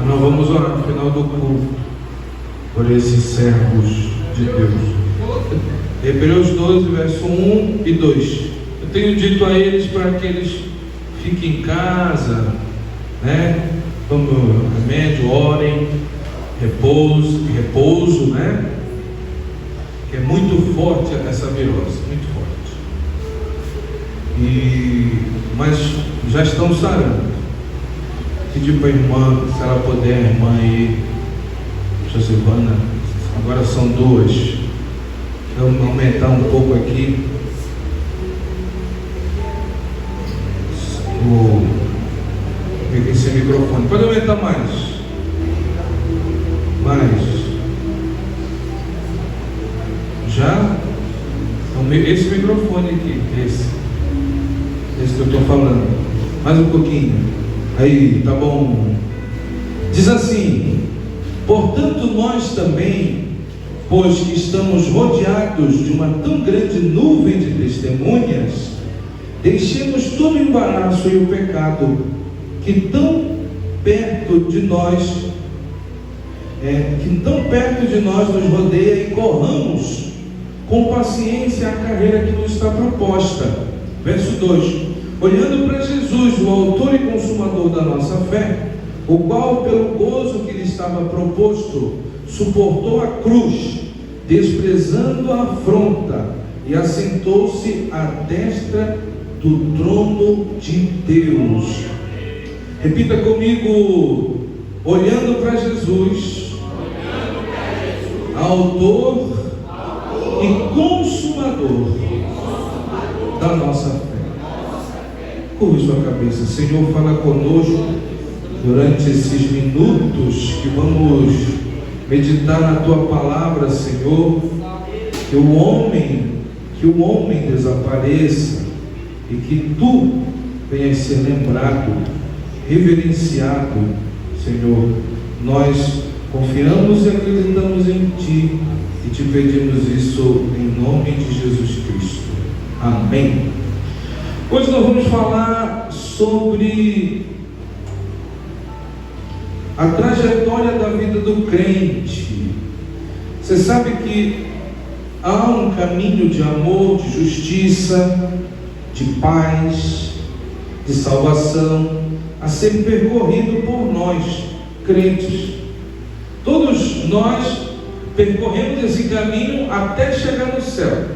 Nós vamos orar no final do culto por esses servos de Deus. Hebreus 12, verso 1 e 2. Eu tenho dito a eles para que eles fiquem em casa, né? Tomem remédio, orem, repouso, né? Que é muito forte essa virose, muito forte. Mas já estão sarando. Pedi para a irmã, se ela puder, a irmã aí, Josivana, agora são duas. Vamos aumentar um pouco aqui esse microfone. Pode aumentar mais. Já? Esse microfone aqui, esse que eu estou falando. Mais um pouquinho. Aí, tá bom. Diz assim: portanto, nós também, pois que estamos rodeados de uma tão grande nuvem de testemunhas, deixemos todo o embaraço e o pecado que tão perto de nós nos rodeia, e corramos com paciência a carreira que nos está proposta. Verso 2: olhando para Jesus, o autor e consumador da nossa fé, o qual, pelo gozo que lhe estava proposto, suportou a cruz, desprezando a afronta, e assentou-se à destra do trono de Deus. Repita comigo: olhando para Jesus, autor e consumador da nossa fé. Curva sua cabeça. Senhor, fala conosco durante esses minutos que vamos meditar na tua palavra, Senhor. Que o homem desapareça e que tu venhas ser lembrado, reverenciado, Senhor. Nós confiamos e acreditamos em ti e te pedimos isso em nome de Jesus Cristo. Amém. Hoje nós vamos falar sobre a trajetória da vida do crente. Você sabe que há um caminho de amor, de justiça, de paz, de salvação a ser percorrido por nós, crentes. Todos nós percorremos esse caminho até chegar no céu.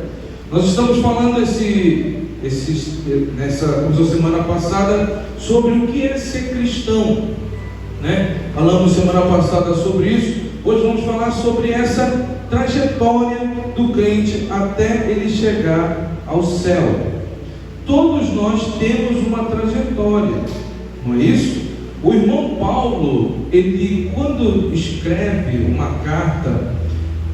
Nós estamos falando semana passada sobre o que é ser cristão, né? Falamos semana passada sobre isso. Hoje vamos falar sobre essa trajetória do crente até ele chegar ao céu. Todos nós temos uma trajetória, não é isso? O irmão Paulo, ele quando escreve uma carta,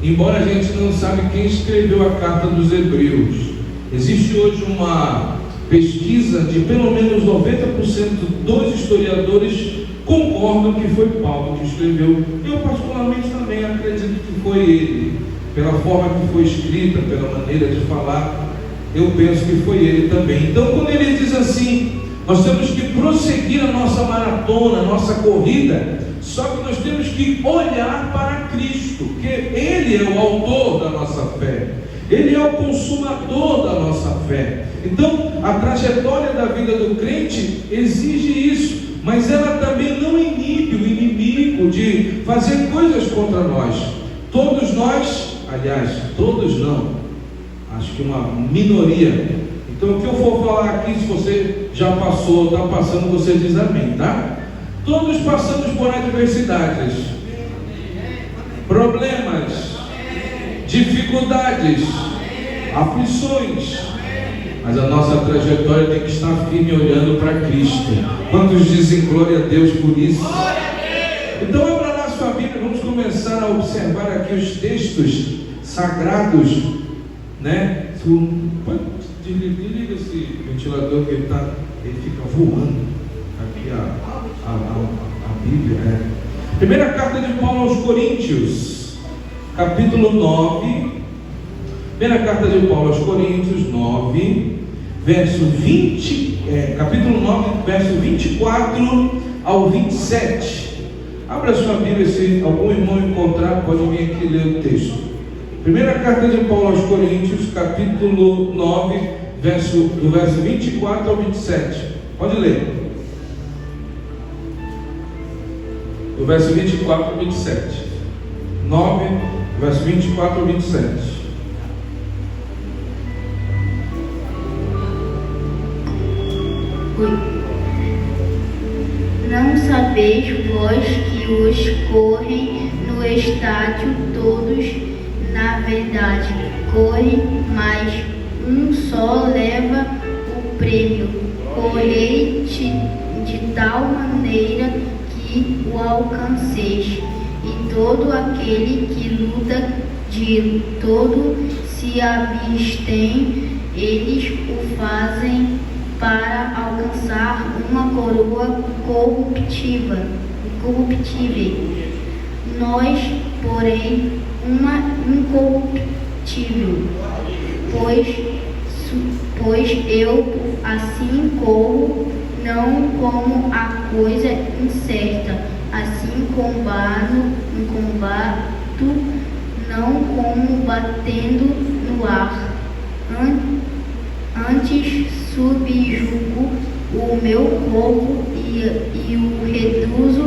embora a gente não saiba quem escreveu a carta dos Hebreus, existe hoje uma pesquisa de pelo menos 90% dos historiadores concordam que foi Paulo que escreveu. Eu particularmente também acredito que foi ele, pela forma que foi escrita, pela maneira de falar, eu penso que foi ele também. Então, quando ele diz assim, nós temos que prosseguir a nossa maratona, a nossa corrida, só que nós temos que olhar para Cristo, porque Ele é o autor da nossa fé, Ele é o consumador da nossa fé. Então, a trajetória da vida do crente exige isso, mas ela também não inibe o inimigo de fazer coisas contra nós. Todos nós, aliás, todos não, acho que uma minoria. Então, o que eu for falar aqui, se você já passou, está passando, você diz amém, tá? Todos passamos por adversidades, problemas, dificuldades, aflições, mas a nossa trajetória tem que estar firme olhando para Cristo. Quantos dizem glória a Deus por isso? Então abra lá sua Bíblia, vamos começar a observar aqui os textos sagrados, né? Desliga esse ventilador que ele fica voando aqui a Bíblia. Primeira carta de Paulo aos Coríntios, capítulo 9. Primeira carta de Paulo aos Coríntios 9, capítulo 9, verso 24 ao 27. Abra sua Bíblia, se algum irmão encontrar, pode vir aqui ler o texto. Primeira carta de Paulo aos Coríntios, capítulo 9, do verso 24 ao 27. Pode ler. Do verso 24 ao 27. 9, verso 24 ao 27. Não sabeis vós que os correm no estádio todos, na verdade, correm, mas um só leva o prêmio. Correi de tal maneira que o alcanceis, e todo aquele que luta de todo se abstém, eles o fazem para alcançar uma coroa corruptível. Nós, porém, uma incorruptível. Pois eu assim corro, não como a coisa incerta, assim combato, não como batendo no ar. Antes subjugo o meu corpo e o reduzo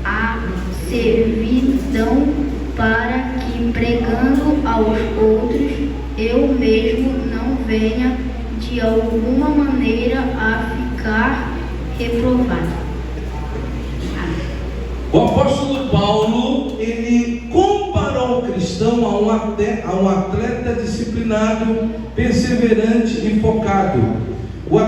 à servidão, para que, pregando aos outros, eu mesmo não venha de alguma maneira a ficar reprovado. O apóstolo Paulo, ele comparou o cristão a um atleta disciplinado, perseverante e focado. O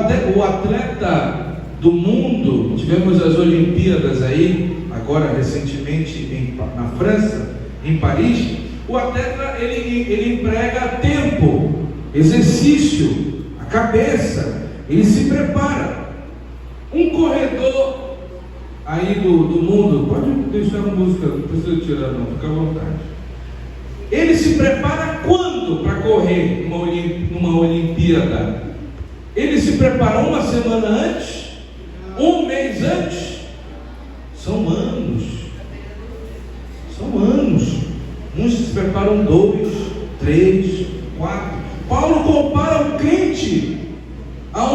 atleta do mundo, tivemos as Olimpíadas aí, agora recentemente na França, em Paris. O atleta, ele emprega tempo, exercício, a cabeça, ele se prepara. Um corredor aí do mundo, pode deixar a música, não precisa tirar não, fica à vontade. Ele se prepara quando para correr numa Olimpíada? Ele se prepara uma semana antes? Um mês antes? São anos. Uns se preparam 2, 3, 4. Paulo compara o crente a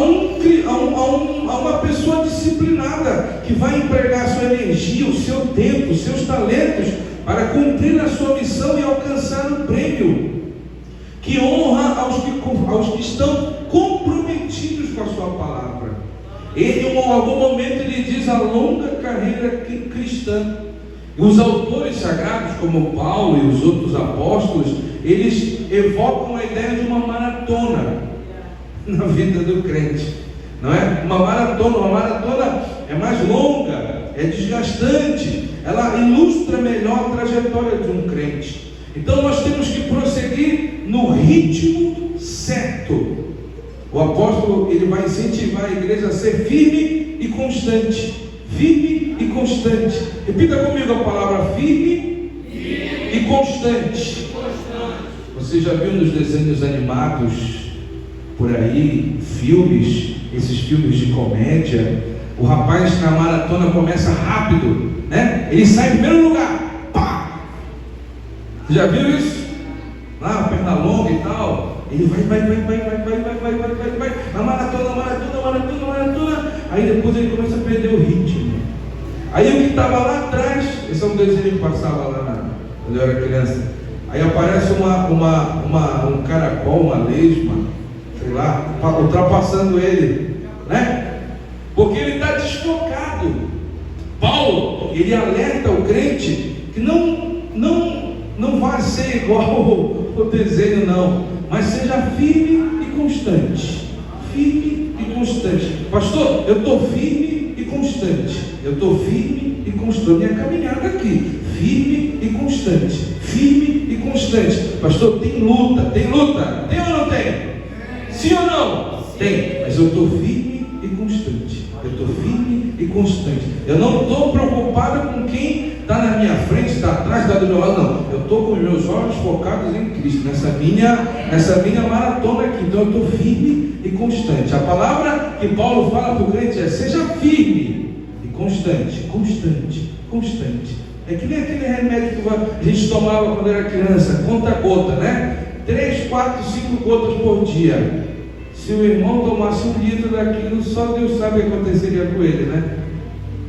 uma pessoa disciplinada, que vai empregar sua energia, o seu tempo, os seus talentos para cumprir a sua missão e alcançar o prêmio, que honra aos que estão comprometidos com a sua palavra. Ele, em algum momento, ele diz a longa carreira cristã. Os autores sagrados, como Paulo e os outros apóstolos, eles evocam a ideia de uma maratona na vida do crente, não é? Uma maratona é mais longa, é desgastante, ela ilustra melhor a trajetória de um crente. Então nós temos que prosseguir no ritmo certo. O apóstolo, ele vai incentivar a igreja a ser firme e constante. Firme e constante. Repita comigo a palavra firme e constante. Você já viu nos desenhos animados por aí, esses filmes de comédia, o rapaz na maratona começa rápido, né? Ele sai em primeiro lugar, pá! Você já viu isso? Lá, perna longa e tal, ele vai, na maratona, aí depois ele começa a perder o ritmo. Aí o que estava lá atrás, esse é um desenho que passava lá quando eu era criança, aí aparece um caracol, uma lesma, sei lá, ultrapassando ele, né? Porque ele está desfocado. Paulo, ele alerta o crente que não vai ser igual o desenho, não, mas seja firme e constante. Firme e constante. Pastor, eu estou firme e constante. Eu estou firme e constante. Minha caminhada aqui, firme e constante. Firme e constante. Pastor, tem luta? Tem ou não tem? Sim ou não? Tem, mas eu estou firme e constante. Eu estou firme e constante. Eu não estou preocupado com quem está na minha frente, está atrás, está do meu lado, não. Eu estou com os meus olhos focados em Cristo, nessa minha maratona aqui. Então eu estou firme e constante. A palavra que Paulo fala para o crente é: seja firme e constante. constante. É que nem aquele remédio que a gente tomava quando era criança, conta-gota, né? 3, 4, 5 gotas por dia. Se o irmão tomasse 1 litro daquilo, só Deus sabe o que aconteceria com ele, né?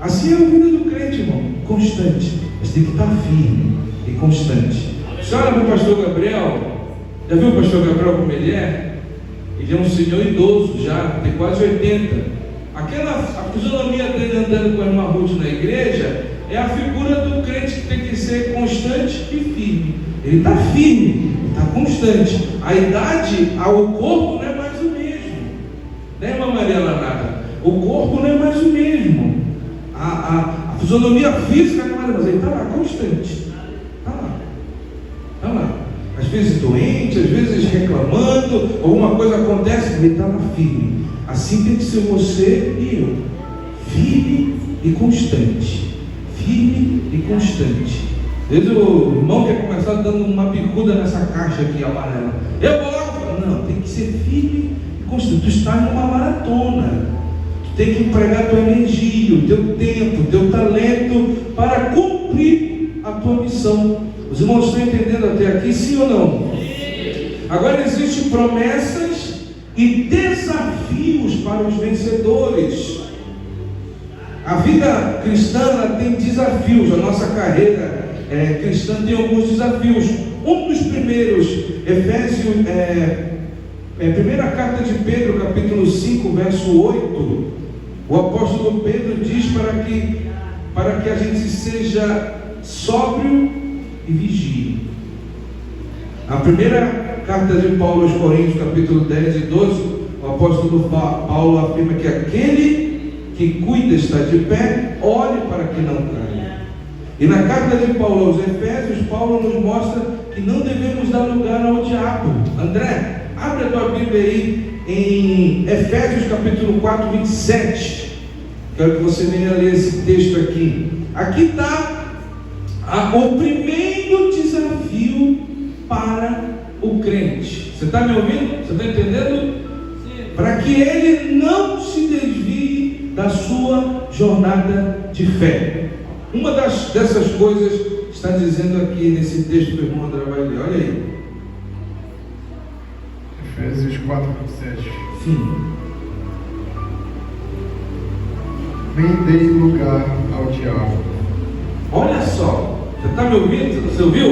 Assim é a vida do crente, irmão, constante. Mas tem que estar firme e constante. Você olha para o pastor Gabriel, já viu o pastor Gabriel como ele é? Ele é um senhor idoso já, tem quase 80. A fisionomia dele andando com a irmã Ruth na igreja é a figura do crente que tem que ser constante e firme. Ele está firme, ele está constante. A idade, o corpo não é mais o mesmo, né, irmã Maria Lanata? O corpo não é mais o mesmo. A fisionomia física não é mais, mas ele está lá, constante. Está lá. Às vezes doente, às vezes reclamando, alguma coisa acontece, ele está lá firme. Assim tem que ser você e eu, firme e constante. Firme e constante. Às vezes o irmão quer começar dando uma bicuda nessa caixa aqui amarela. Eu vou! Não, tem que ser firme e constante. Tu está numa maratona. Tu tem que empregar a tua energia, o teu tempo, o teu talento para cumprir a tua missão. Os irmãos estão entendendo até aqui, sim ou não? Agora existem promessas e desafios para os vencedores. A vida cristã tem desafios. A nossa carreira cristã tem alguns desafios. Um dos primeiros, primeira carta de Pedro, capítulo 5, verso 8. O apóstolo Pedro diz para que a gente seja sóbrio e vigie. A primeira carta de Paulo aos Coríntios, capítulo 10 e 12, o apóstolo Paulo afirma que aquele que cuida está de pé, olhe para que não caia. E na carta de Paulo aos Efésios, Paulo nos mostra que não devemos dar lugar ao diabo. André, abre a tua Bíblia aí em Efésios capítulo 4, 27. Quero que você venha ler esse texto aqui. Aqui está o primeiro desafio para o crente. Você está me ouvindo? Você está entendendo? Para que ele não se desvie da sua jornada de fé. Uma dessas coisas está dizendo aqui nesse texto que o irmão André vai ler. Olha aí. Efésios 4, 27. Sim. Nem dei lugar ao diabo. Olha só. Você está me ouvindo? Você ouviu?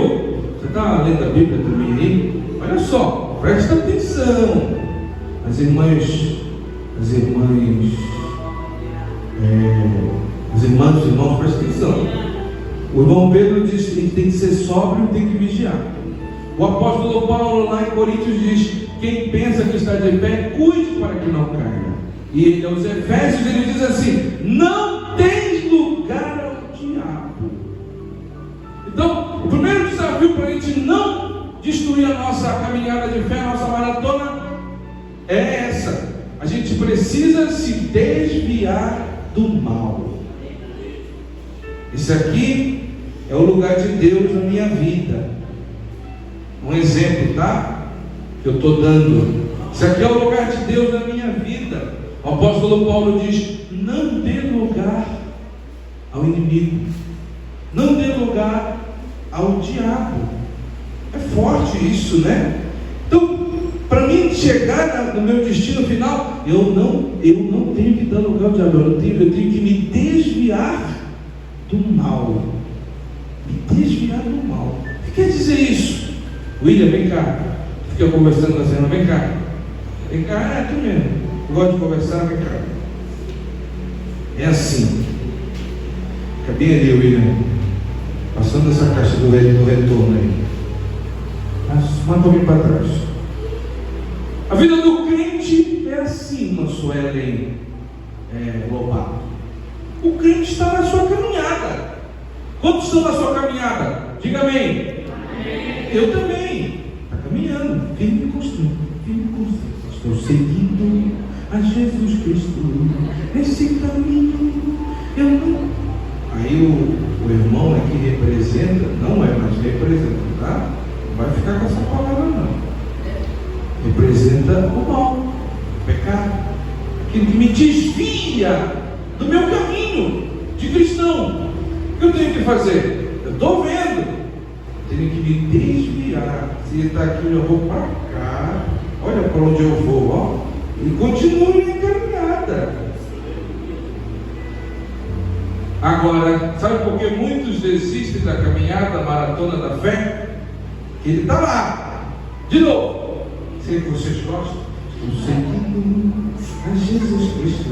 Você está lendo a Bíblia também aí? Olha só. Presta atenção. As irmãs, os irmãos, presta atenção. O irmão Pedro diz que tem que ser sóbrio e tem que vigiar. O apóstolo Paulo lá em Coríntios diz: quem pensa que está de pé, cuide para que não caia. E aos Efésios ele diz assim: não tens lugar ao diabo. Então, o primeiro desafio para a gente não destruir a nossa caminhada de fé, a nossa maratona, é essa. A gente precisa se desviar do mal. Isso aqui é o lugar de Deus na minha vida. Um exemplo, tá? Que eu estou dando. Isso aqui é o lugar de Deus na minha vida. O apóstolo Paulo diz: não dê lugar ao inimigo. Não dê lugar ao diabo. É forte isso, né? Então, para mim chegar no meu destino final, eu não tenho que dar lugar ao diabo. Eu tenho que me desviar do mal. Me desviar do mal. O que quer dizer isso? William, vem cá. Fica conversando com a cena. Vem cá. Vem cá, é tu mesmo. Eu gosto de conversar, vem cá. É assim. Cabia ali, William. Passando essa caixa do retorno aí. Manda um pouquinho para trás. A vida do crente é assim, irmã Suelen Lobato. O crente está na sua caminhada. Quantos estão na sua caminhada? Diga amém. Amém. Eu também. Está caminhando. Firme e constante. Firme e constante. Estou seguindo a Jesus Cristo. Esse caminho eu não. Aí o irmão aqui representa, não é, mas representa, tá? Não vai ficar com essa palavra não. Representa o mal, o pecado, aquilo que me desvia do meu caminho de cristão. O que eu tenho que fazer? Eu estou vendo. Tenho que me desviar. Se ele está aqui, eu vou para cá. Olha para onde eu vou, ó. E continuo minha caminhada. Agora, sabe por que muitos desistem da caminhada, maratona da fé? Que ele está lá. De novo. Sei que vocês gostam. Eu sei que a Jesus Cristo.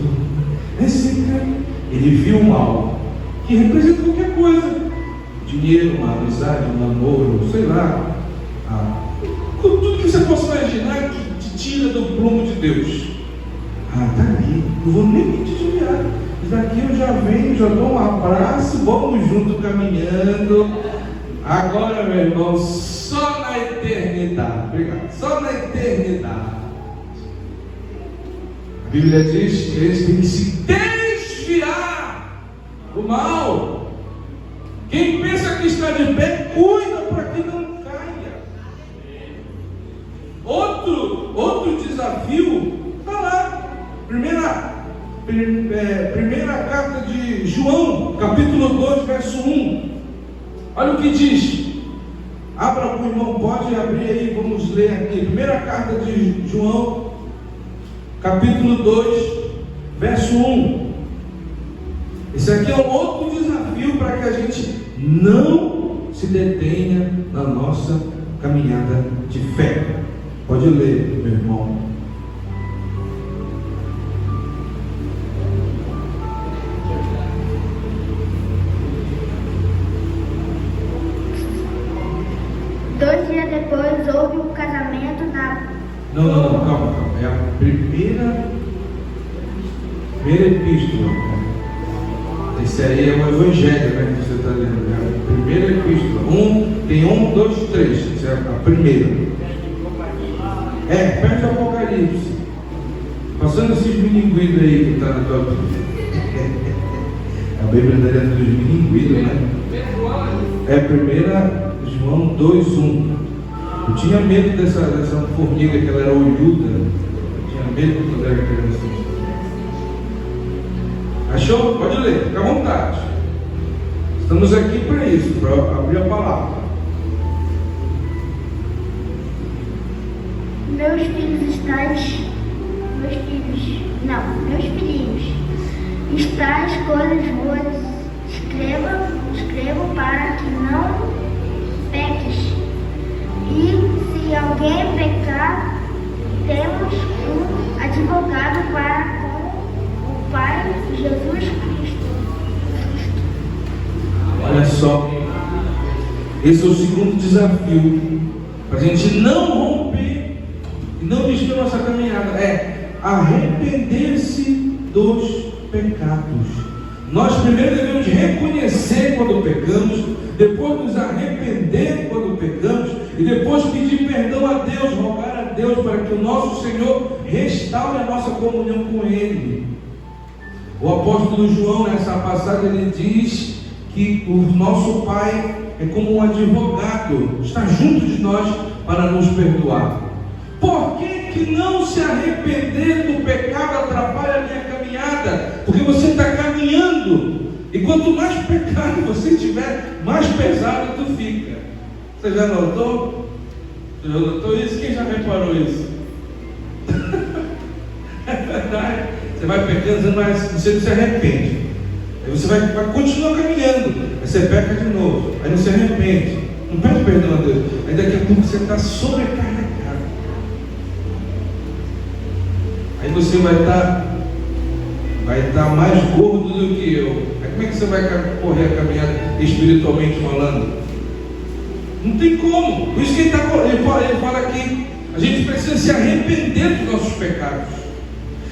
Ele viu um mal que representa qualquer coisa. Dinheiro, uma amizade, um namoro, sei lá. Tudo que você possa imaginar que te tira do prumo de Deus. Tá ali. Não vou nem me desviar. Daqui eu já venho, já dou um abraço, vamos junto caminhando. Agora, meu irmão, só na eternidade. Obrigado. Só na eternidade. A Bíblia diz que eles têm que se desviar do mal. Quem pensa que está de pé, cuida para que não caia. Outro desafio está lá. Primeira carta de João, capítulo 2, verso 1. Olha o que diz. Abra, o irmão, pode abrir aí, vamos ler aqui. Primeira carta de João, capítulo 2, verso 1. Esse aqui é um outro desafio para que a gente não se detenha na nossa caminhada de fé. Pode ler, meu irmão. Dois dias depois houve o casamento na... Não, calma. É a primeira epístola. Esse aí é o Evangelho, né, que você está lendo. É a primeira epístola. Tem 1, 2, 3. Essa é a primeira. Perto do Apocalipse. Passando esses milinguidos aí que está na tua Bíblia. A Bíblia está dentro dos milinguidos, né? É 1 João 2, 1. Eu tinha medo dessa formiga, que ela era olhuda. Eu tinha medo quando era criança. Achou? Pode ler, fica à vontade. Estamos aqui para isso, para abrir a palavra. Meus filhinhos, estas coisas vos escrevo para que não peques. E se alguém pecar, temos um advogado para com o Pai, Jesus Cristo. Olha só, esse é o segundo desafio, para a gente não romper e não destruir a nossa caminhada, é arrepender-se dos pecados. Nós primeiro devemos reconhecer quando pecamos, depois nos arrepender quando pecamos e depois pedir perdão a Deus, rogar a Deus para que o nosso Senhor restaure a nossa comunhão com Ele. O apóstolo João, nessa passagem, ele diz que o nosso Pai é como um advogado, está junto de nós para nos perdoar. Por que não se arrepender do pecado atrapalha a minha caminhada? Porque você está caminhando, e quanto mais pecado você tiver, mais pesado tu fica. Você já notou? Você já notou isso? Quem já reparou isso? É verdade. Você vai pecando, você não se arrepende. Aí você vai continuar caminhando, aí você peca de novo, aí não se arrepende, não pede perdão a Deus, aí daqui a pouco você está sobrecarregado. Aí você vai estar mais gordo do que eu. Aí como é que você vai correr a caminhada espiritualmente falando? Não tem como. Por isso que ele fala aqui, a gente precisa se arrepender dos nossos pecados.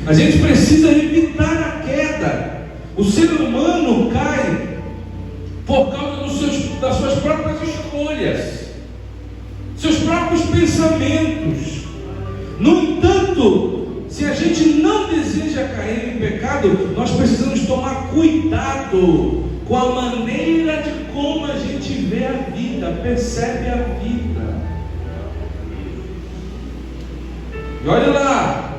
A gente precisa evitar a queda. O ser humano cai por causa das suas próprias escolhas, seus próprios pensamentos. No entanto, se a gente não deseja cair em pecado, nós precisamos tomar cuidado com a maneira de como a gente vê a vida, percebe a vida. E olha lá,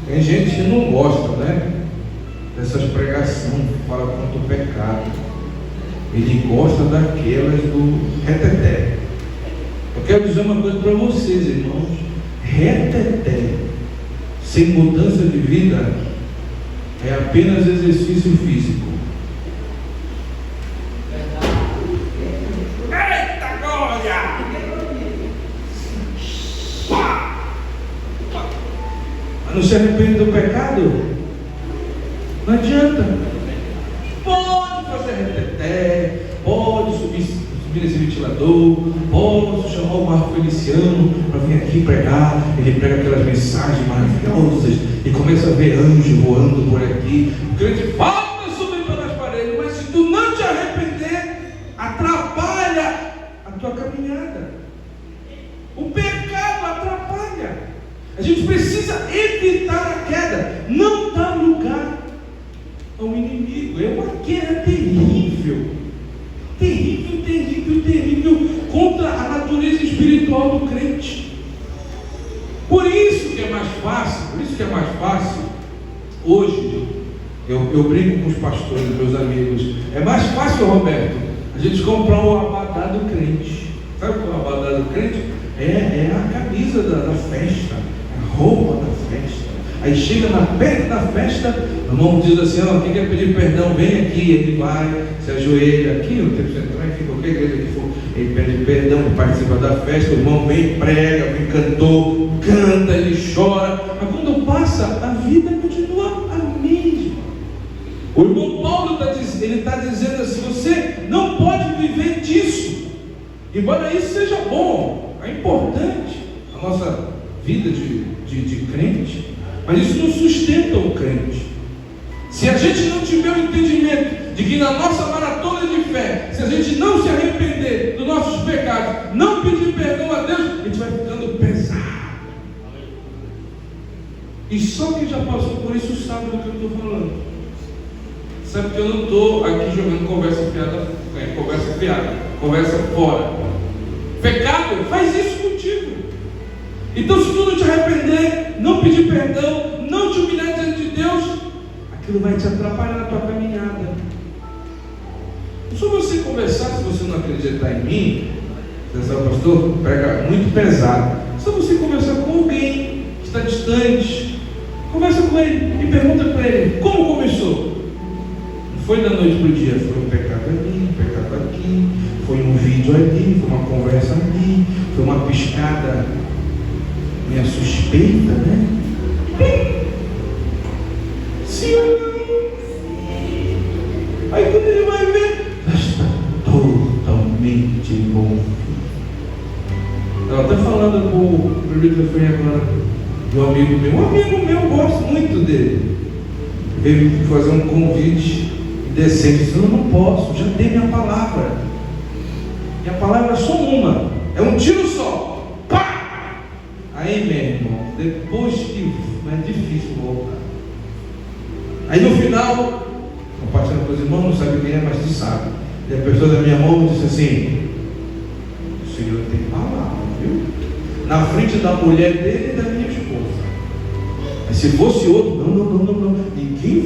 tem gente que não gosta, né? Dessas pregações que falam contra o pecado. Ele gosta daquelas do reteté. Eu quero dizer uma coisa para vocês, irmãos. Reteté sem mudança de vida é apenas exercício físico. Eita glória! Mas não se arrepende do pecado? Não adianta. Pode fazer reteté, pode subir nesse ventilador, pode chamar o Marco Feliciano para vir aqui pregar. Ele prega aquelas mensagens maravilhosas e começa a ver anjos voando por aqui. O crente volta a subir pelas paredes, mas se tu não te arrepender, atrapalha a tua caminhada. O pecado atrapalha. A gente precisa evitar a queda, não dar lugar ao inimigo. É uma guerra terrível. Terrível, terrível, terrível contra a natureza espiritual do crente. Por isso que é mais fácil, hoje, eu brinco com os pastores, meus amigos, é mais fácil, Roberto, a gente comprar um abadá do crente. Sabe qual é o abadá do crente? É a camisa da festa, a roupa da festa. Aí chega perto da festa, o irmão diz assim: ó, quem quer pedir perdão, vem aqui. Ele vai, se ajoelha aqui, no tempo central, enfim, qualquer igreja que for, ele pede perdão, participa da festa, o irmão vem, prega, vem cantor, canta, ele chora, mas quando passa, a vida continua a mesma. O irmão Paulo está dizendo assim: você não pode viver disso, embora isso seja bom, é importante a nossa vida de crente, mas isso não sustenta o crente. Se a gente não tiver o entendimento de que na nossa maratona de fé, se a gente não se arrepender dos nossos pecados, não pedir perdão a Deus, a gente vai ficando pesado. E só quem já passou por isso sabe do que eu estou falando. Sabe que eu não estou aqui jogando conversa fora. Pecado faz isso contigo. Então, se tu não te arrepender, não pedir perdão, não te humilhar diante de Deus, aquilo vai te atrapalhar na tua caminhada. Só você conversar, se você não acreditar em mim, você sabe, pastor, prega muito pesado. Só você conversar com alguém que está distante, conversa com ele e pergunta para ele: como começou? Não foi da noite para o dia, foi um pecado ali, um pecado aqui, foi um vídeo ali, foi uma conversa ali, foi uma piscada minha suspeita, né? Sim ou não? Aí quando ele vai ver, já está totalmente bom. Ela está falando com o microfone agora de um amigo meu. Um amigo meu, eu gosto muito dele. Veio fazer um convite indecente. Disse: eu não posso, já dei minha palavra. Minha palavra é só uma, é um tiro só. Aí, meu irmão, depois que é difícil voltar. Aí no final, compartilhando com os irmãos, não sabe quem é, mas tu sabe. E a pessoa da minha mão disse assim: o Senhor tem palavra, viu? Na frente da mulher dele e da minha esposa. Mas se fosse outro, não. Ninguém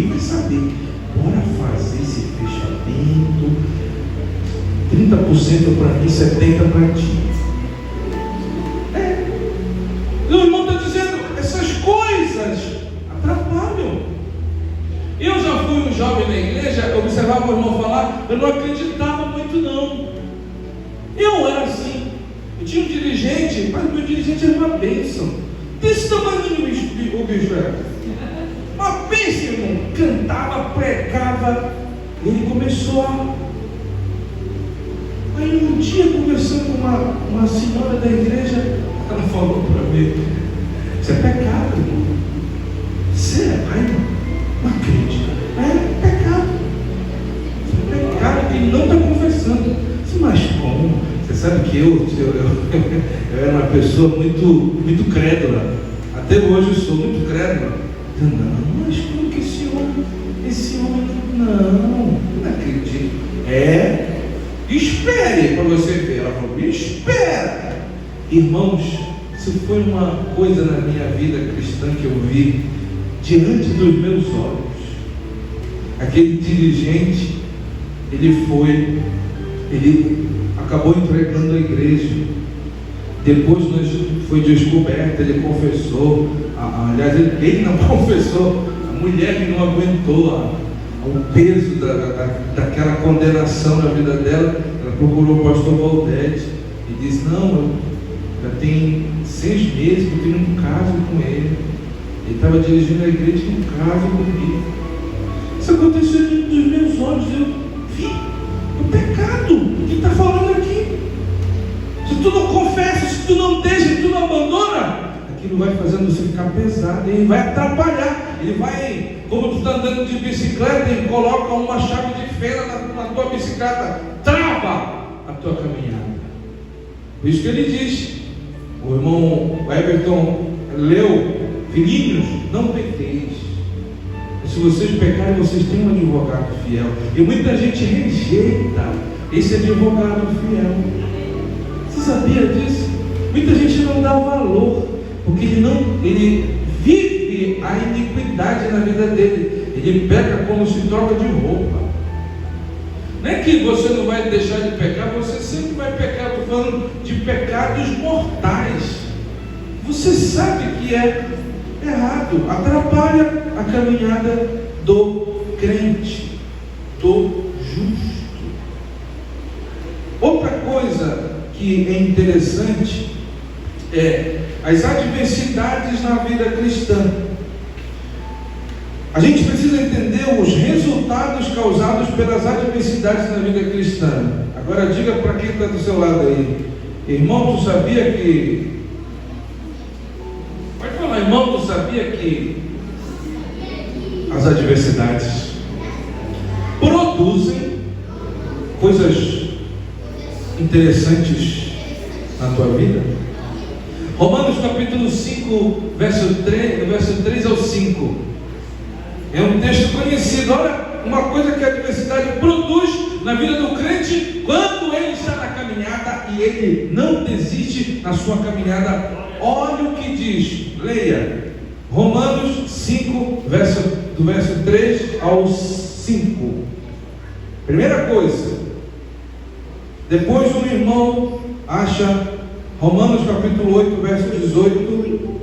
vai saber. Bora fazer esse fechamento. 30% para mim, 70% para ti. O irmão está dizendo, essas coisas atrapalham. Eu já fui um jovem na igreja, observava o irmão falar, eu não acreditava muito não. Eu era assim. Eu tinha um dirigente, mas o meu dirigente era uma bênção. Desse tamanho o bicho era. Uma bênção, irmão. Cantava, pregava. Ele começou a... Aí um dia, conversando com uma senhora da igreja, ela falou para mim: isso é pecado, irmão. Sério? Ai, não acredito. É pecado. Isso é pecado. Ele não está confessando. Mas como? Você sabe que eu era uma pessoa muito crédula. Até hoje eu sou muito crédula. Não, mas como que esse homem não acredito. Espere para você ver. Ela falou: espera. Irmãos, isso foi uma coisa na minha vida cristã que eu vi diante dos meus olhos. Aquele dirigente ele acabou entregando a igreja. Depois foi descoberto, ele confessou, aliás, ele não confessou, a mulher que não aguentou o peso daquela condenação na vida dela, ela procurou o pastor Valdete e disse: não, já tem 6 meses que eu não caso com ele. Ele estava dirigindo a igreja e não caso comigo. Isso aconteceu diante dos meus olhos. Eu vi o pecado que está falando aqui. Se tu não confessa, se tu não deixa, se tu não abandona, aquilo vai fazendo você ficar pesado, ele vai atrapalhar. Ele vai, como tu está andando de bicicleta, ele coloca uma chave de fenda na tua bicicleta, trava a tua caminhada. Por isso que ele diz, o irmão Everton leu: filhinhos, não pequeis. Se vocês pecarem, vocês têm um advogado fiel. E muita gente rejeita esse advogado fiel. Você sabia disso? Muita gente não dá valor, porque ele vive a iniquidade na vida dele. Ele peca como se troca de roupa. Não é que você não vai deixar de pecar, você sempre vai pecar. Estou falando de pecados mortais. Você sabe que é errado, atrapalha a caminhada do crente, do justo. Outra coisa que é interessante é as adversidades na vida cristã. A gente precisa entender os resultados causados pelas adversidades na vida cristã. Agora diga para quem está do seu lado aí: irmão, tu sabia que... Pode falar, irmão, tu sabia que as adversidades produzem coisas interessantes na tua vida? Romanos capítulo 5, verso 3 ao 5. É um texto conhecido. Olha uma coisa que a adversidade produz na vida do crente quando ele está na caminhada e ele não desiste na sua caminhada. Olha o que diz, leia Romanos 5, do verso 3 ao 5. Primeira coisa, depois um irmão acha Romanos capítulo 8, verso 18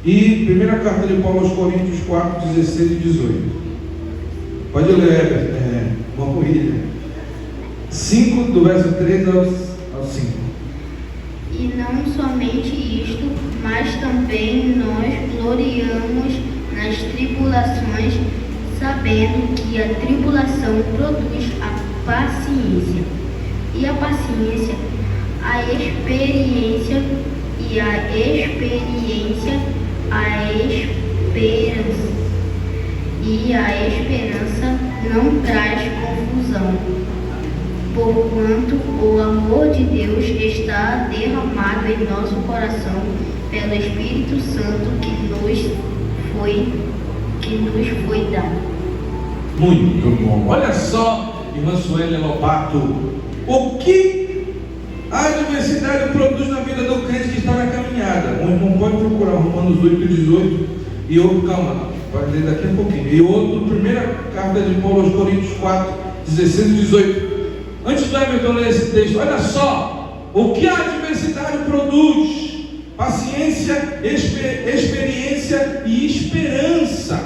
e primeira carta de Paulo aos Coríntios 4, 16 e 18. Pode ler, uma corrida. 5, do verso 3 ao 5. E não somente isto, mas também nós gloriamos nas tribulações, sabendo que a tribulação produz a paciência, e a paciência a experiência, e a experiência a esperança, e a esperança não traz confusão, porquanto o amor de Deus está derramado em nosso coração pelo Espírito Santo que nos foi dado. Muito bom. Olha só, irmã Sueli Lobato, o que a adversidade produz na vida do crente que está na caminhada. Um irmão pode procurar Romanos 8 e 18 e outro, calma, pode ler daqui a pouquinho. E outro, primeira carta de Paulo aos Coríntios 4, 16 e 18. Antes do Everton ler esse texto, olha só o que a adversidade produz: paciência, experiência e esperança.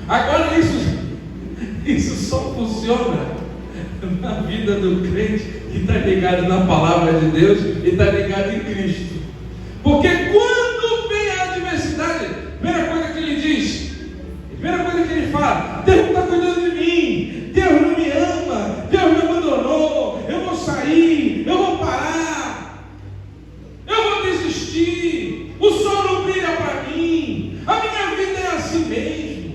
Agora isso só funciona na vida do crente que está ligado na palavra de Deus e está ligado em Cristo. Porque quando vem a adversidade, primeira coisa que ele diz, primeira coisa que ele fala: Deus não está cuidando de mim, Deus não me ama, Deus me abandonou, eu vou sair, eu vou parar, eu vou desistir, o sol não brilha para mim, a minha vida é assim mesmo.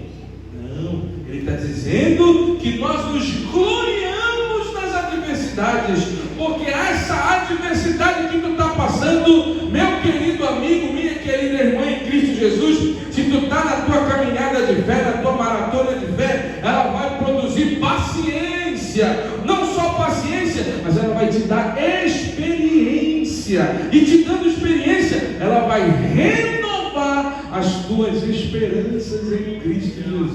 Não, ele está dizendo que nós nos gloriamos nas adversidades, porque essa adversidade que tu está passando, meu querido amigo, minha querida irmã em Cristo Jesus, se tu está na tua caminhada de fé, na tua maratona de fé, ela vai produzir paciência, não só paciência, mas ela vai te dar experiência, e te dando experiência, ela vai renovar as tuas esperanças em Cristo Jesus.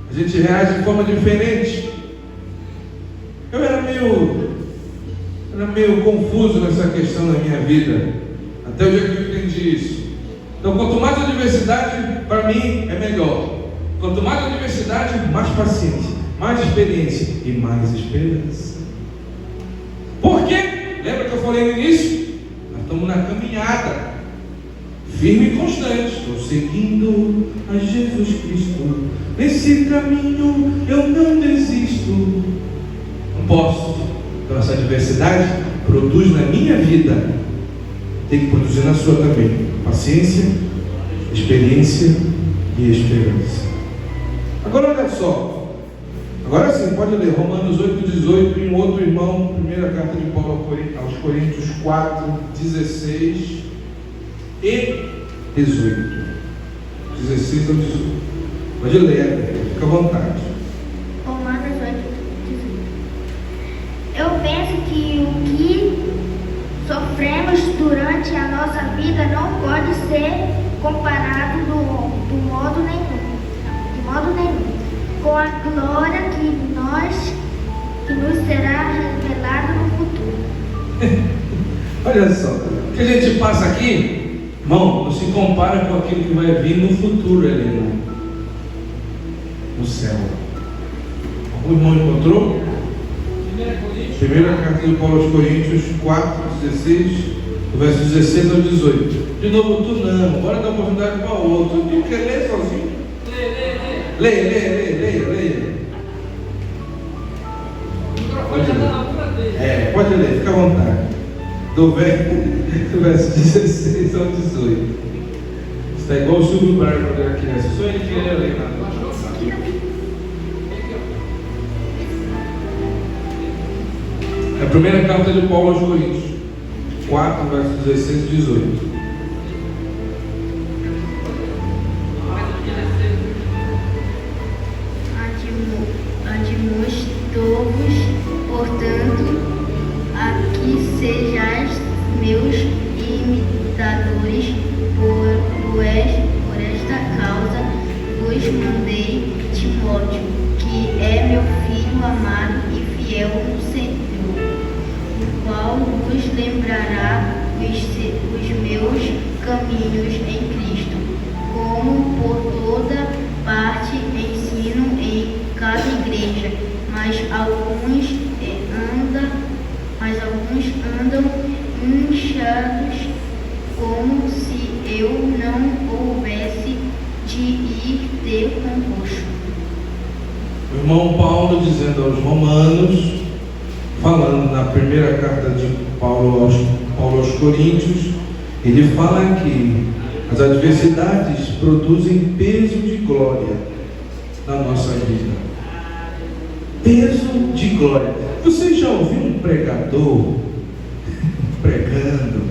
A gente reage de forma diferente. Eu era meio confuso nessa questão na minha vida, até o dia que eu entendi isso. Então, quanto mais adversidade, para mim é melhor. Quanto mais adversidade, mais paciência, mais experiência e mais esperança. Por quê? Lembra que eu falei no início? Nós estamos na caminhada, firme e constante. Estou seguindo a Jesus Cristo. Nesse caminho eu não desisto. Não posso. Então essa adversidade produz na minha vida, tem que produzir na sua também, paciência, experiência e esperança. Agora olha só, agora sim, pode ler Romanos 8,18 e um outro irmão, primeira carta de Paulo aos Coríntios 4, 16 e 18. 16 ou 18. Pode ler, fica à vontade. Romanos 8, 18. Eu penso que o que sofremos durante a nossa vida não pode ser comparado de modo nenhum com a glória que nos será revelada no futuro. Olha só, o que a gente passa aqui, irmão, não se compara com aquilo que vai vir no futuro, Helena, no céu. Algum irmão encontrou? Primeira carta de Paulo aos Coríntios 4, 16, do verso 16 ao 18. De novo, tu não, bora dar oportunidade para o outro. Tu quer ler sozinho? Leia. Pode ler, fica à vontade. Do verso 16 ao 18. Está igual o Silvio Braga quando era criança. Só ele queria ler nada. É a primeira carta de Paulo aos Coríntios 4, versos 16 e 18. Admoestou-vos, portanto, a que sejais meus imitadores, por esta causa vos mandei Timóteo, que é meu filho amado e fiel no Senhor, o qual vos lembrará os meus caminhos em Cristo, como por toda parte ensino em cada igreja, mas alguns andam inchados, como se eu não houvesse de ir ter convosco. O irmão Paulo dizendo aos Romanos, falando na primeira carta de Paulo aos Coríntios, ele fala que as adversidades produzem peso de glória na nossa vida. Peso de glória. Você já ouviu um pregador pregando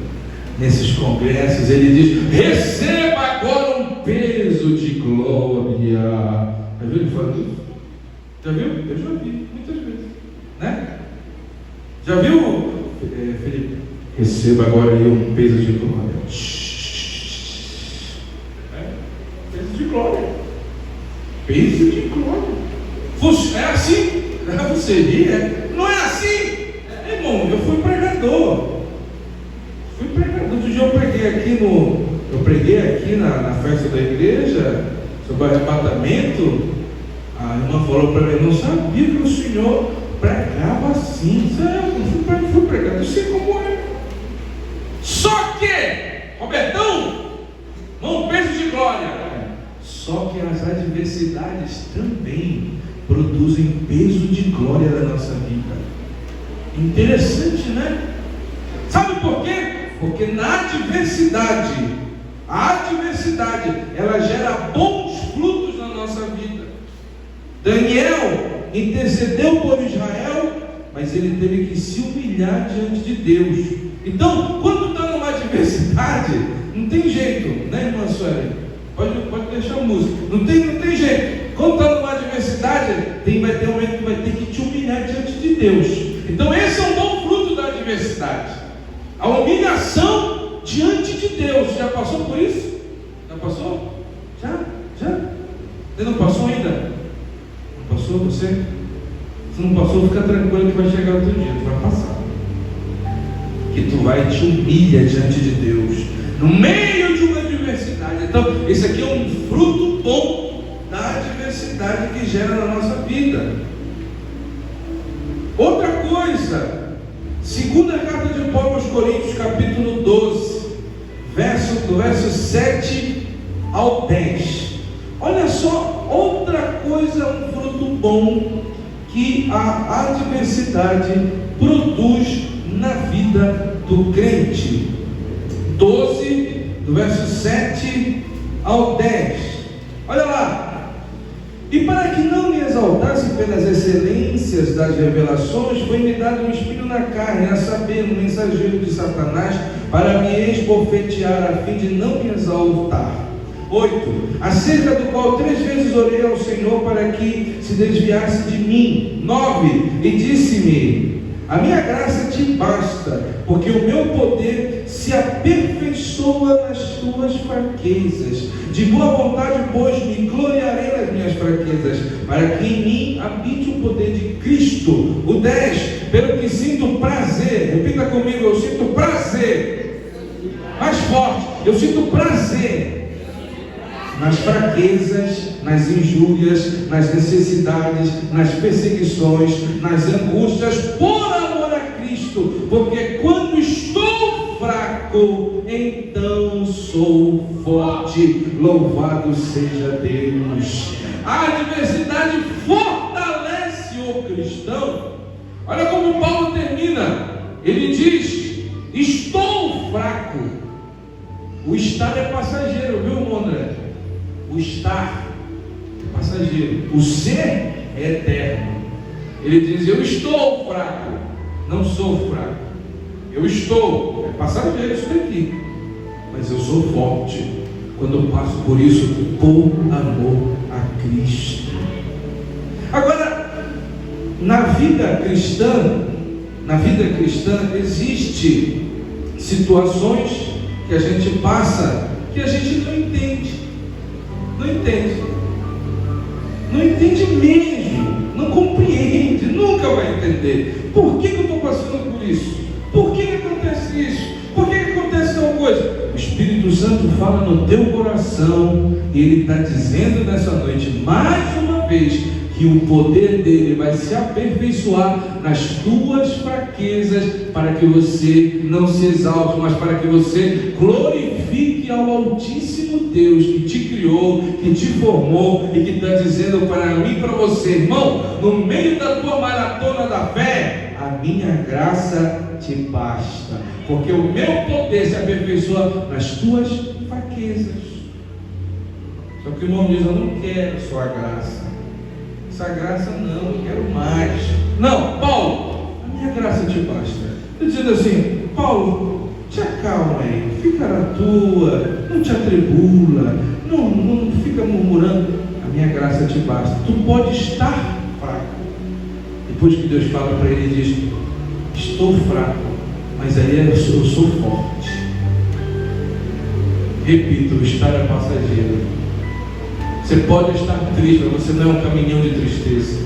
nesses congressos? Ele diz: receba agora um peso de glória. Já viu ele falando isso? Já viu? Eu já vi, muitas vezes, né? Já viu, Felipe? Receba agora aí um peso de glória. Peso de glória. Peso de glória. É assim? Você ri? Não é assim? Irmão, eu fui pregador. Outro dia eu preguei aqui na festa da igreja sobre arrebatamento. A irmã falou para mim: não sabia que o senhor pregava assim. Eu fui pregador, eu sei como é. Só que, Robertão, não peso de glória. Só que as adversidades também produzem peso de glória na nossa vida. Interessante, né? Sabe por quê? Porque na adversidade, a adversidade, ela gera bons frutos na nossa vida. Daniel intercedeu por Israel, mas ele teve que se humilhar diante de Deus. Então, quando está numa adversidade, não tem jeito, né, irmã Sueli? Pode deixar a música. Não tem jeito. Quando está numa adversidade, vai ter um momento que vai ter que te humilhar diante de Deus. Então esse é um bom fruto da adversidade. A humilhação diante de Deus. Já passou por isso? Já passou? Já? Você não passou ainda? passou você? Se não passou, fica tranquilo que vai chegar o teu dia, tu vai passar. Que tu vai te humilhar diante de Deus, no meio de uma adversidade. Então, esse aqui é um fruto bom da adversidade que gera na nossa vida. Outra coisa, segunda carta de Paulo aos Coríntios, capítulo 12, do verso 7 ao 10. Olha só, outra coisa, um fruto bom que a adversidade produz na vida do crente. 12, do verso 7 ao 10. Olha lá. E para que não me exaltasse pelas excelências das revelações, foi-me dado um espinho na carne, a saber, um mensageiro de Satanás, para me esbofetear, a fim de não me exaltar. 8. Acerca do qual 3 vezes orei ao Senhor para que se desviasse de mim. 9. E disse-me: a minha graça te basta, porque o meu poder se aperfeiçoa nas tuas fraquezas. De boa vontade, pois, me gloriarei nas minhas fraquezas, para que em mim habite o poder de Cristo. O 10. Pelo que sinto prazer, repita comigo, eu sinto prazer. Mais forte, eu sinto prazer nas fraquezas, nas injúrias, nas necessidades, nas perseguições, nas angústias, por amor a Cristo, porque quando estou fraco, então sou forte. Louvado seja Deus. A adversidade fortalece o cristão. Olha como Paulo termina. Ele diz: estou fraco. O estar é passageiro, viu, André? O estar é passageiro, o ser é eterno. Ele diz: eu estou fraco, não sou fraco. Eu estou, é passageiro isso daqui, mas eu sou forte quando eu passo por isso por amor a Cristo. Agora, na vida cristã existe situações que a gente passa que a gente não entende. Não entende mesmo, não compreende, nunca vai entender. Por que eu estou passando por isso? Por que acontece isso? Por que acontece tal coisa? O Espírito Santo fala no teu coração e Ele está dizendo nessa noite, mais uma vez, que o poder dele vai se aperfeiçoar nas tuas fraquezas, para que você não se exalte, mas para que você glorifique ao Altíssimo Deus que te criou, que te formou e que está dizendo para mim e para você: irmão, no meio da tua maratona da fé, a minha graça te basta, porque o meu poder se aperfeiçoa nas tuas fraquezas. Só que o irmão diz: eu não quero só a graça. Essa graça não, eu quero mais. Não, Paulo, a minha graça te basta. Estou dizendo assim: Paulo, te acalma aí, fica na tua, não te atribula, não fica murmurando. A minha graça te basta. Tu pode estar fraco. Depois que Deus fala para ele, ele diz: estou fraco, mas aí eu sou forte. Repito, o estar é passageiro. Você pode estar triste, mas você não é um caminhão de tristeza.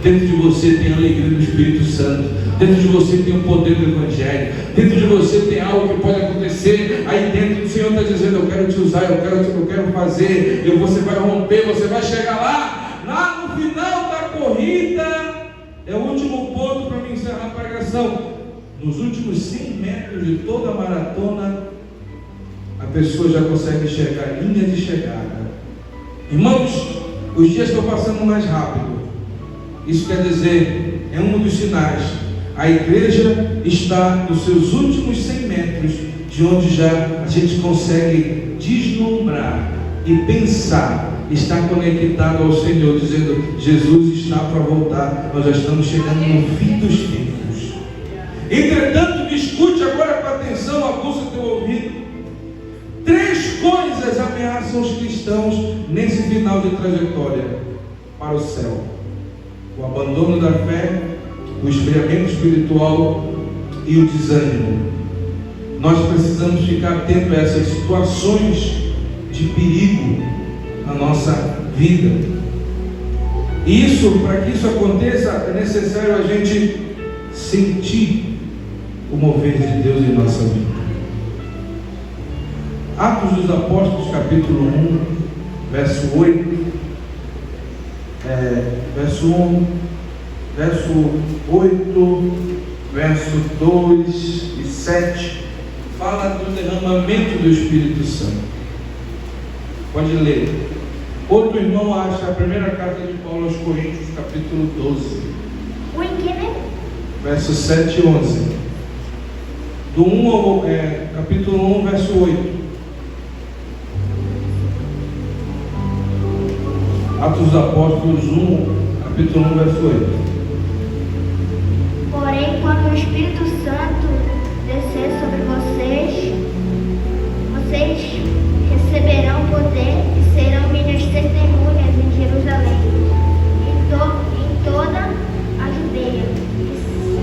Dentro de você tem a alegria do Espírito Santo. Dentro de você tem o poder do Evangelho. Dentro de você tem algo que pode acontecer. Aí dentro o Senhor está dizendo: eu quero te usar, eu quero fazer. Você vai romper, você vai chegar lá. Lá no final da corrida, é o último ponto para mim encerrar a pregação. Nos últimos 100 metros de toda a maratona, a pessoa já consegue enxergar a linha de chegada. Irmãos, os dias estão passando mais rápido. Isso quer dizer, é um dos sinais. A igreja está nos seus últimos 100 metros, de onde já a gente consegue deslumbrar e pensar, estar conectado ao Senhor, dizendo: Jesus está para voltar, nós já estamos chegando no fim dos tempos. Entretanto, escute agora com atenção, aguça o teu ouvido. 3 coisas ameaçam os cristãos nesse final de trajetória para o céu: o abandono da fé, o esfriamento espiritual e o desânimo. Nós precisamos ficar atentos a essas situações de perigo na nossa vida. E isso, para que isso aconteça, é necessário a gente sentir o mover de Deus em nossa vida. Atos dos Apóstolos, capítulo 1, verso 8, verso 1, verso 8, verso 2 e 7, fala do derramamento do Espírito Santo. Pode ler. Outro irmão acha a primeira carta de Paulo aos Coríntios, capítulo 12, O em que, né? versos 7 e 11. Do 1 ao capítulo 1, verso 8. Atos dos Apóstolos 1, capítulo 1, verso 8. Porém, quando o Espírito Santo descer sobre vocês, vocês receberão poder e serão minhas testemunhas em Jerusalém, em toda a Judeia e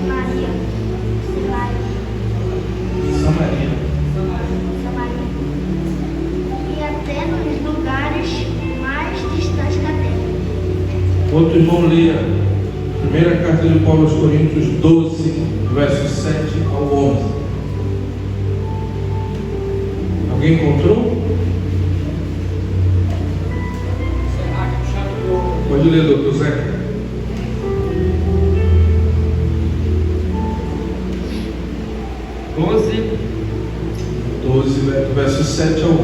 Samaria, e até nos lugares mais distantes da terra. Outro irmão leia primeira carta de Paulo aos Coríntios 12, versos 7 ao 11. Alguém encontrou? Pode ler, doutor Zé. 12, versos 7 ao 11.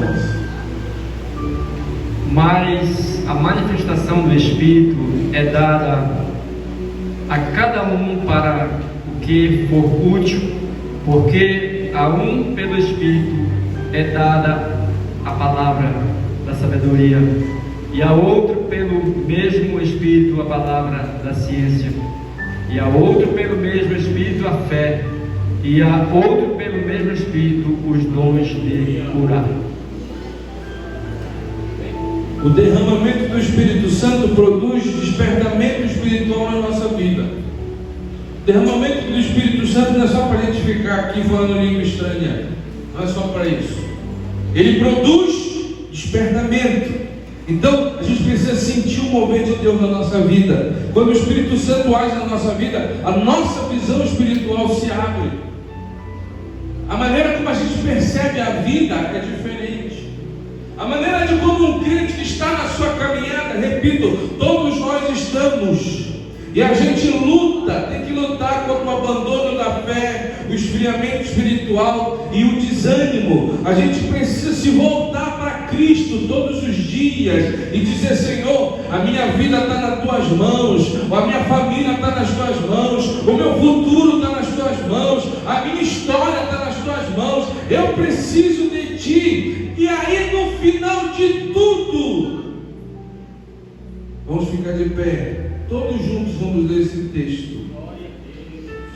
Mas a manifestação do Espírito é dada a cada um para o que for útil, porque a um pelo Espírito é dada a palavra da sabedoria, e a outro pelo mesmo Espírito a palavra da ciência, e a outro pelo mesmo Espírito a fé, e a outro pelo mesmo Espírito os dons de curar. O derramamento do Espírito Santo produz despertamento espiritual na nossa vida. O derramamento do Espírito Santo não é só para a gente ficar aqui falando língua estranha. Não é só para isso. Ele produz despertamento. Então, a gente precisa sentir o mover de Deus na nossa vida. Quando o Espírito Santo age na nossa vida, a nossa visão espiritual se abre. A maneira como a gente percebe a vida é diferente. A maneira de como um crente que está na sua caminhada, repito, todos nós estamos, e a gente luta, tem que lutar contra o abandono da fé, o esfriamento espiritual e o desânimo. A gente precisa se voltar para Cristo todos os dias e dizer: Senhor, a minha vida está nas tuas mãos, a minha família está nas tuas mãos, o meu futuro está nas tuas mãos, a minha história está nas tuas mãos, eu preciso de Ti. E aí, no final de tudo, vamos ficar de pé, todos juntos vamos ler esse texto,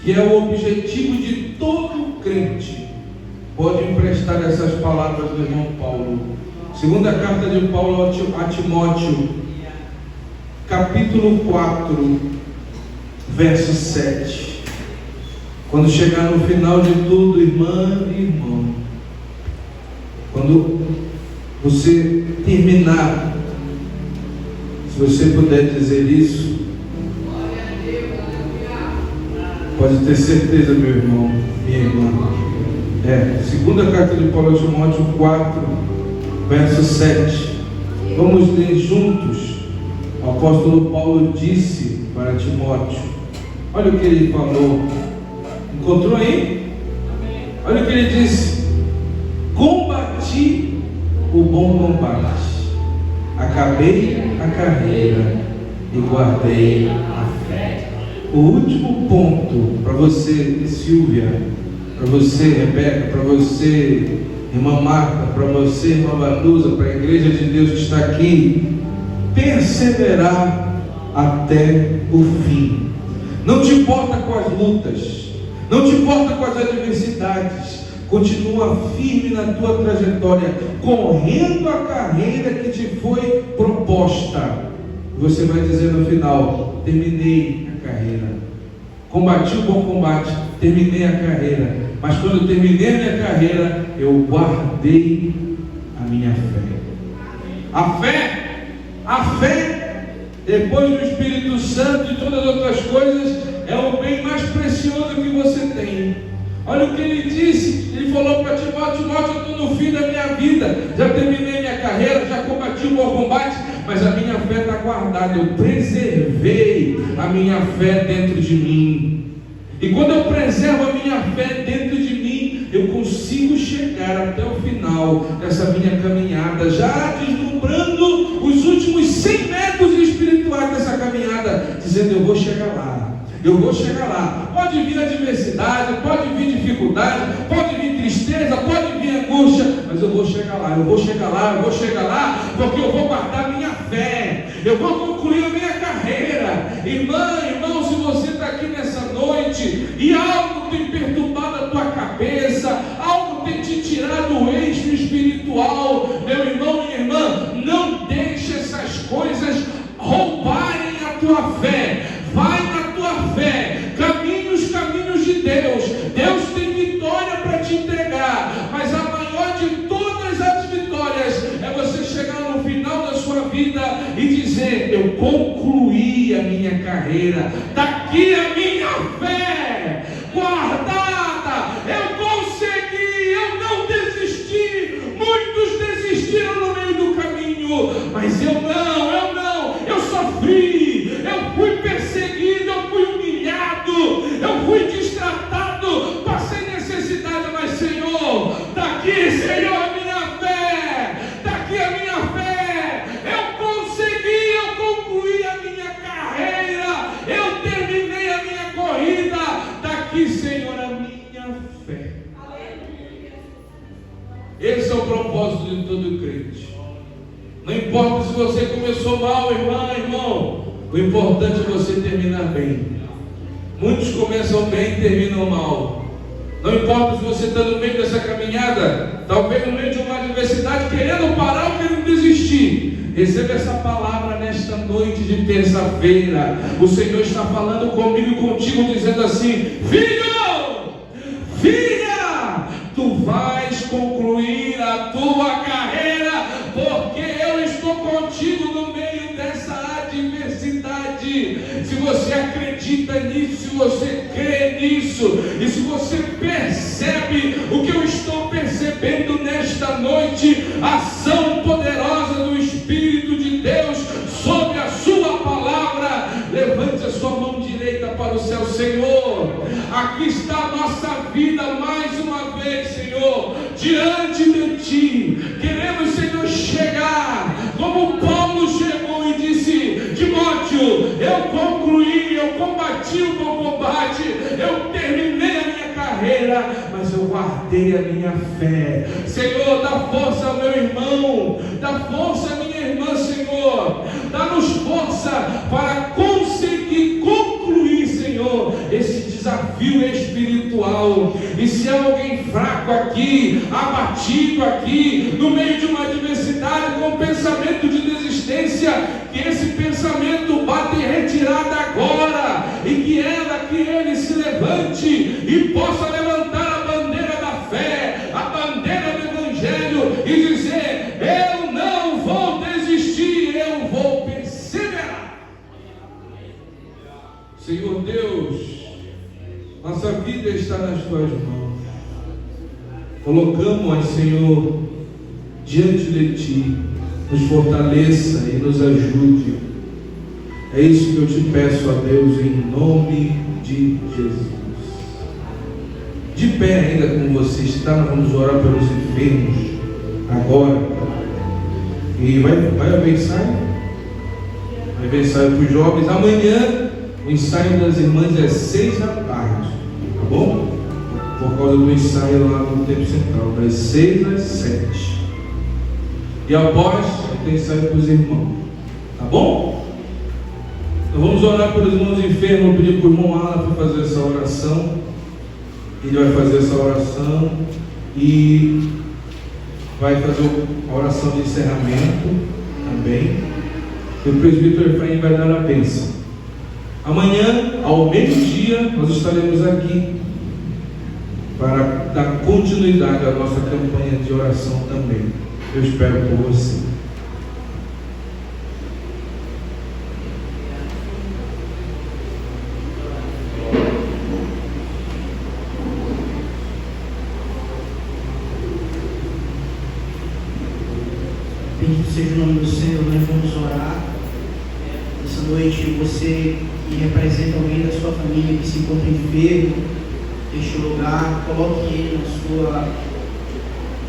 que é o objetivo de todo crente. Pode emprestar essas palavras do irmão Paulo. Segunda carta de Paulo a Timóteo, capítulo 4, verso 7. Quando chegar no final de tudo, irmã e irmão, quando você terminar, se você puder dizer isso, pode ter certeza, meu irmão, minha irmã. Segunda carta de Paulo a Timóteo 4, verso 7. Vamos ler juntos. O apóstolo Paulo disse para Timóteo, olha o que ele falou. Encontrou aí? Olha o que ele disse: combati o bom combate, acabei a carreira e guardei a fé. O último ponto para você, Silvia, para você, Rebeca, para você, irmã Marta, para você, irmã Vanusa, para a igreja de Deus que está aqui: perseverar até o fim. Não te importa com as lutas, não te importa com as adversidades, continua firme na tua trajetória, correndo a carreira que te foi proposta. Você vai dizer no final: terminei a carreira, combati o bom combate, terminei a carreira. Mas quando eu terminei a minha carreira, eu guardei a minha fé. A fé, depois do Espírito Santo e todas as outras coisas, é o bem mais precioso que você tem. Olha o que ele disse. Ele falou para Timóteo: Timóteo, eu estou no fim da minha vida, já terminei minha carreira, já combati o bom combate, mas a minha fé está guardada. Eu preservei a minha fé dentro de mim. E quando eu preservo a minha fé dentro de mim, eu consigo chegar até o final dessa minha caminhada, já deslumbrando os últimos 100 metros espirituais dessa caminhada, dizendo: eu vou chegar lá, eu vou chegar lá. Pode vir adversidade, pode vir dificuldade, pode vir tristeza, pode vir angústia, mas eu vou chegar lá, eu vou chegar lá, eu vou chegar lá, porque eu vou guardar a minha fé, eu vou concluir a minha carreira. Irmão, se você está aqui nessa noite e algo tem perturbado a tua cabeça, algo tem te tirado o eixo espiritual, meu irmão, minha irmã, não deixe essas coisas roubarem a tua fé. Vai na tua fé, caminhe os caminhos de Deus. Deus tem vitória para te entregar, mas a maior de todas as vitórias é você chegar no final da sua vida e dizer: eu concluí a minha carreira, está aqui a minha fé guardada, eu consegui, eu não desisti. Muitos desistiram no meio do caminho, mas eu não, eu sofri, eu fui perseguido, eu fui humilhado, eu fui destratado, passei necessidade, mas Senhor, está aqui, Senhor, a minha fé, está aqui a minha fé, eu consegui, eu concluí a minha carreira, eu terminei a minha corrida, está aqui, Senhor, a minha fé. Esse é o propósito de todo crente. Não importa se você começou mal, irmão, o importante é você terminar bem. Muitos começam bem e terminam mal. Não importa se você está no meio dessa caminhada, talvez no meio de uma adversidade, querendo parar ou querendo desistir. Receba essa palavra nesta noite de terça-feira. O Senhor está falando comigo e contigo, dizendo assim: filho, filha, tu vais concluir a tua carreira, porque eu estou contigo no meio dessa adversidade. Se você acredita nisso, se você crê nisso, e se você percebe o que eu estou percebendo nesta noite, a ação poderosa do Espírito de Deus sobre a sua palavra, levante a sua mão direita para o céu. Senhor, aqui está a nossa vida mais uma vez, Senhor, diante de Ti. Queremos, Senhor, chegar como Paulo chegou e disse: Timóteo, eu concluí, eu combati o bom combate, eu terminei a minha carreira, mas eu guardei a minha fé. Senhor, dá força ao meu irmão, dá força à minha irmã, Senhor, dá-nos força para conseguir concluir, Senhor, esse desafio espiritual. E se há alguém fraco aqui, abatido aqui, no meio de uma adversidade, com um pensamento de desistência, que esse pensamento bata em retirada agora, e que ele se levante e possa levantar a bandeira da fé, a bandeira do Evangelho, e dizer: eu não vou desistir, eu vou perseverar. Senhor Deus, nossa vida está nas Tuas mãos. Colocamos, Senhor, diante de Ti. Nos fortaleça e nos ajude. É isso que eu te peço, a Deus, em nome de Jesus. De pé ainda como você está, nós vamos orar pelos enfermos agora. E vai haver ensaio? Vai haver ensaio para os jovens. Amanhã o ensaio das irmãs é 6 da tarde, tá bom? Por causa do ensaio lá no Tempo Central, das 6 às 7. E após, tem ensaio para os irmãos, tá bom? Então vamos orar pelos irmãos enfermos. Vou pedir para o irmão Alan para fazer essa oração. Ele vai fazer essa oração e vai fazer a oração de encerramento também. E o presbítero Efraim vai dar a bênção. Amanhã, ao meio-dia, nós estaremos aqui para dar continuidade à nossa campanha de oração também. Eu espero por você. seja o nome do Senhor, nós vamos orar. Essa noite, você que representa alguém da sua família que se encontra enfermo, este lugar, coloque ele na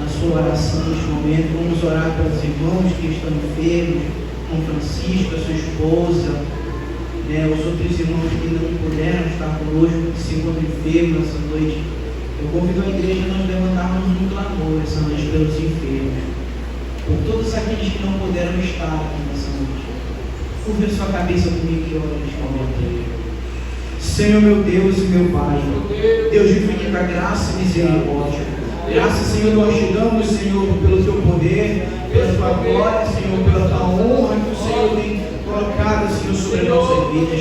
sua oração neste momento. Vamos orar pelos irmãos que estão enfermos, com Francisco, a sua esposa, os outros irmãos que não puderam estar conosco, que se encontram enfermos essa noite. Eu convido a igreja a nós levantarmos um clamor essa noite pelos enfermos, por todos aqueles que não puderam estar aqui nessa noite. Curva a sua cabeça comigo e ore neste momento. Senhor, meu Deus e meu Pai, Deus de infinita graça e misericórdia, graças, Senhor, nós te damos, Senhor, pelo teu poder, pela tua glória, Senhor, pela tua honra que o Senhor tem colocado, Senhor, sobre as nossas vidas.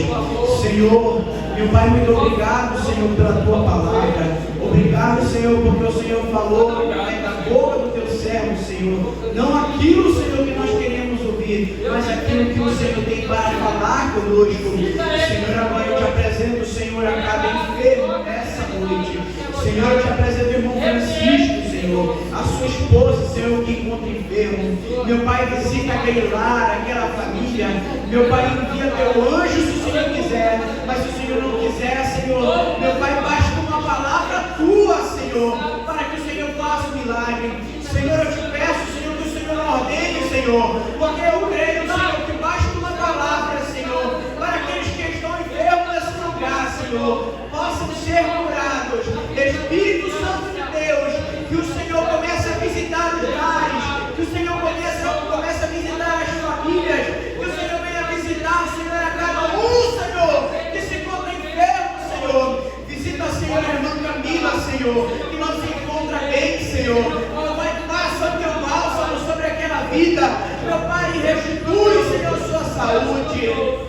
Senhor, meu Pai, muito obrigado, Senhor, pela tua palavra. Obrigado, Senhor, porque o Senhor falou da boca do teu servo, Senhor. Não aquilo, Senhor, que nós queremos ouvir, mas aquilo que o Senhor tem para falar conosco. Senhor, agora eu te apresento, Senhor, a cada enfermo nessa noite. Senhor, eu te apresento o irmão Francisco, Senhor, a sua esposa, Senhor, que encontra enfermo. Meu Pai, visita aquele lar, aquela família. Meu Pai, envia teu anjo se o Senhor quiser, mas se o Senhor não quiser, Senhor, meu Pai, basta uma palavra tua, Senhor, para que o Senhor faça o milagre. Senhor, eu te peço, Senhor, que o Senhor ordene, Senhor, porque eu creio, Senhor, que basta uma palavra, Senhor, para aqueles que estão enfermos nesse lugar, Senhor, possam ser curados. Espírito Santo de Deus, que o Senhor comece a visitar os lares, que o Senhor comece a visitar as famílias, que o Senhor venha visitar, Senhor, a cada Senhor, que se encontra enfermo, Senhor. Visita, Senhor, a irmã Camila, Senhor, que não se encontra bem, Senhor. Meu Pai, passa o teu bálsamo sobre aquela vida. Meu Pai, restitui, Senhor, sua saúde.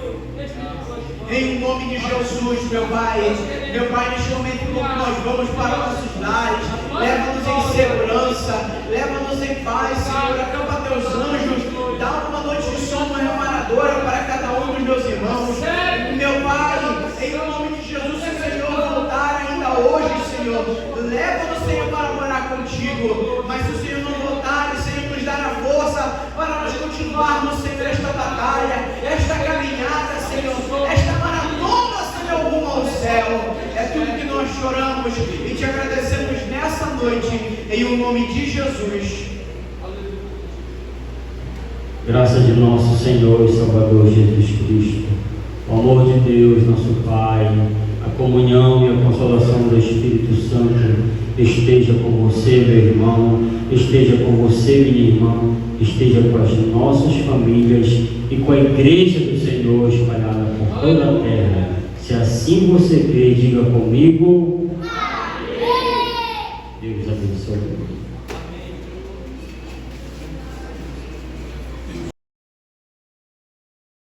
Em nome de Jesus, meu Pai, neste momento como nós vamos para nossos lares, leva-nos em segurança, leva-nos em paz, Senhor, acampa teus anjos, dá uma noite de sono reparadora para cada um dos meus irmãos. Meu Pai, em nome de Jesus, se o Senhor voltar ainda hoje, Senhor, leva-nos, Senhor, para morar contigo, mas se o Senhor não voltar, Senhor, nos dar a força para nós continuarmos, Senhor, esta batalha, esta caminhada, Senhor, esta maratona, Senhor, rumo ao céu. É tudo que nós choramos e te agradecemos nessa noite, em o nome de Jesus. Graças de nosso Senhor e Salvador Jesus Cristo, o amor de Deus, nosso Pai, a comunhão e a consolação do Espírito Santo esteja com você, meu irmão, esteja com você, minha irmã, esteja com as nossas famílias e com a igreja do Senhor espalhada por toda a terra. Se assim você crê, diga comigo. Amém. Deus abençoe.